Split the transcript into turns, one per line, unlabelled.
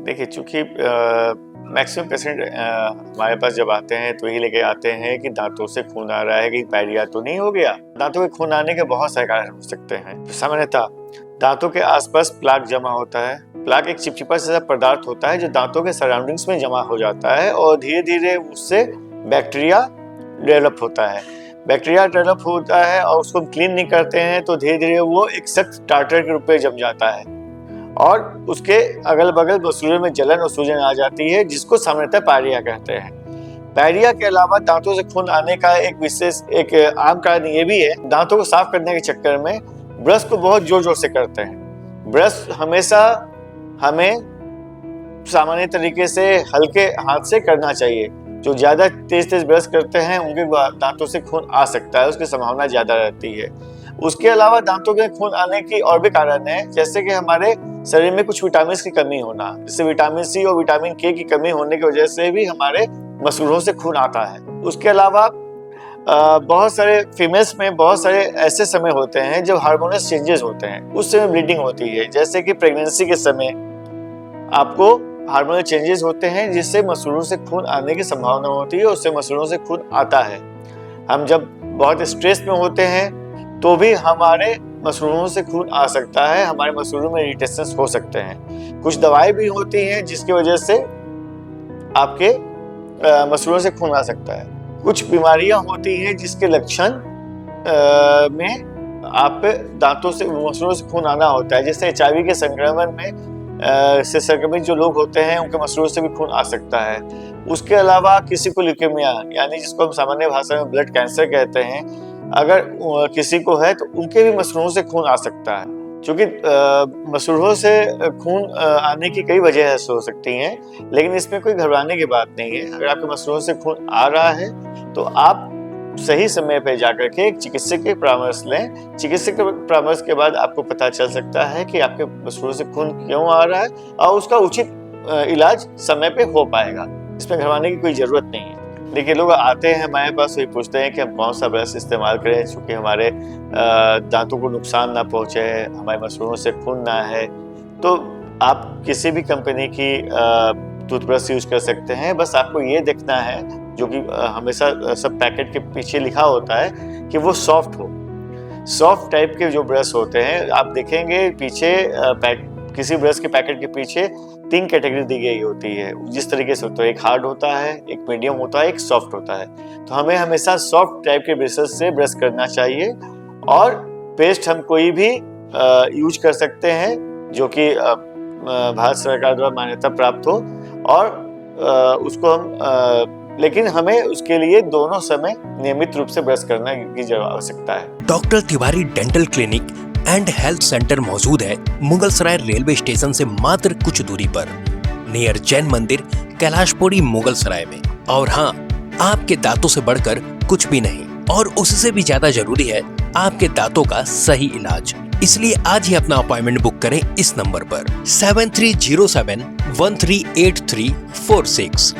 देखिए, चूँकि maximum patient हमारे पास जब आते हैं तो यही लेके आते हैं कि दांतों से खून आ रहा है, कहीं पायरिया तो नहीं हो गया। दांतों के खून आने के बहुत सारे कारण हो सकते हैं। सामान्यतः दांतों के आसपास प्लाक जमा होता है। प्लाक एक चिपचिपा सा पदार्थ होता है जो दांतों के सराउंडिंग्स में जमा हो जाता है और धीरे धीरे उससे बैक्टीरिया डेवलप होता है। बैक्टीरिया डेवलप होता है और उसको क्लीन नहीं करते हैं तो धीरे धीरे वो एक सख्त टार्टर के रूप में जम जाता है और उसके अगल बगल मसूड़ों में जलन और सूजन आ जाती है, जिसको सामान्यतः पायरिया कहते हैं। पायरिया के अलावा दांतों से खून आने का एक आम कारण ये भी है, दांतों को साफ करने के चक्कर में ब्रश को बहुत जोर जोर से करते हैं। ब्रश हमेशा हमें सामान्य तरीके से हल्के हाथ से करना चाहिए। जो ज्यादा तेज तेज ब्रश करते हैं उनके दांतों से खून आ सकता है, उसकी संभावना ज्यादा रहती है। उसके अलावा दांतों के खून आने की और भी कारण है, जैसे कि हमारे शरीर में कुछ विटामिन की कमी होना, जैसे विटामिन सी और विटामिन के की कमी होने की वजह से भी हमारे मसूड़ों से खून आता है। उसके अलावा बहुत सारे फीमेल्स में बहुत सारे ऐसे समय होते हैं जब हार्मोनल चेंजेस होते हैं, उस समय ब्लीडिंग होती है। जैसे कि प्रेगनेंसी के समय आपको हार्मोनल चेंजेस होते हैं जिससे मसूड़ों से खून आने की संभावना होती है, उससे मसूड़ों से खून आता है। हम जब बहुत स्ट्रेस में होते हैं तो भी हमारे मसूड़ों से खून आ सकता है, हमारे मसूड़ों में इरिटेशंस हो सकते हैं। कुछ दवाई भी होती हैं जिसकी वजह से आपके मसूड़ों से खून आ सकता है। कुछ बीमारियां होती हैं जिसके लक्षण में आप दांतों से मसूड़ों से खून आना होता है, जैसे HIV के संक्रमण में से संक्रमित जो लोग होते हैं उनके मसूड़ों से भी खून आ सकता है। उसके अलावा किसी को ल्यूकेमिया, यानी जिसको हम सामान्य भाषा में ब्लड कैंसर कहते हैं, अगर किसी को है तो उनके भी मसूड़ों से खून आ सकता है। क्योंकि मसूड़ों से खून आने की कई वजह हो सकती हैं, लेकिन इसमें कोई घबराने की बात नहीं है। अगर आपके मसूड़ों से खून आ रहा है तो आप सही समय पे जाकर के एक चिकित्सक के परामर्श लें। चिकित्सक के परामर्श के बाद आपको पता चल सकता है कि आपके मसूड़ों से खून क्यों आ रहा है और उसका उचित इलाज समय पे हो पाएगा। इसमें घबराने की कोई जरूरत नहीं है। देखिए, लोग आते हैं हमारे पास वही पूछते हैं कि हम कौन सा ब्रश इस्तेमाल करें क्योंकि हमारे दांतों को नुकसान ना पहुंचे, हमारे मसूड़ों से खून ना है। तो आप किसी भी कंपनी की टूथब्रश यूज कर सकते हैं। बस आपको ये देखना है, जो कि हमेशा सब पैकेट के पीछे लिखा होता है, कि वो सॉफ्ट हो। सॉफ्ट टाइप के जो ब्रश होते हैं, आप देखेंगे पीछे किसी ब्रश के पैकेट के पीछे 3 कैटेगरी दी गई होती है जिस तरीके से होता है। एक हार्ड होता है, एक मीडियम होता है, एक सॉफ्ट होता है। तो हमें हमेशा सॉफ्ट टाइप के ब्रशेस से ब्रश करना चाहिए और पेस्ट हम कोई भी यूज कर सकते हैं जो कि भारत सरकार द्वारा मान्यता प्राप्त हो, और उसको हम लेकिन हमें उसके लिए दोनों समय नियमित रूप से ब्रश करने की आवश्यकता है।
Doctor Tiwari dental clinic and health centre मौजूद है मुगलसराय रेलवे स्टेशन से मात्र कुछ दूरी पर, नियर जैन मंदिर, कैलाशपुरी, मुगलसराय में। और हाँ, आपके दांतों से बढ़कर कुछ भी नहीं, और उससे भी ज्यादा जरूरी है आपके दांतों का सही इलाज। इसलिए आज ही अपना अपॉइंटमेंट बुक करें इस नंबर पर 7307138346।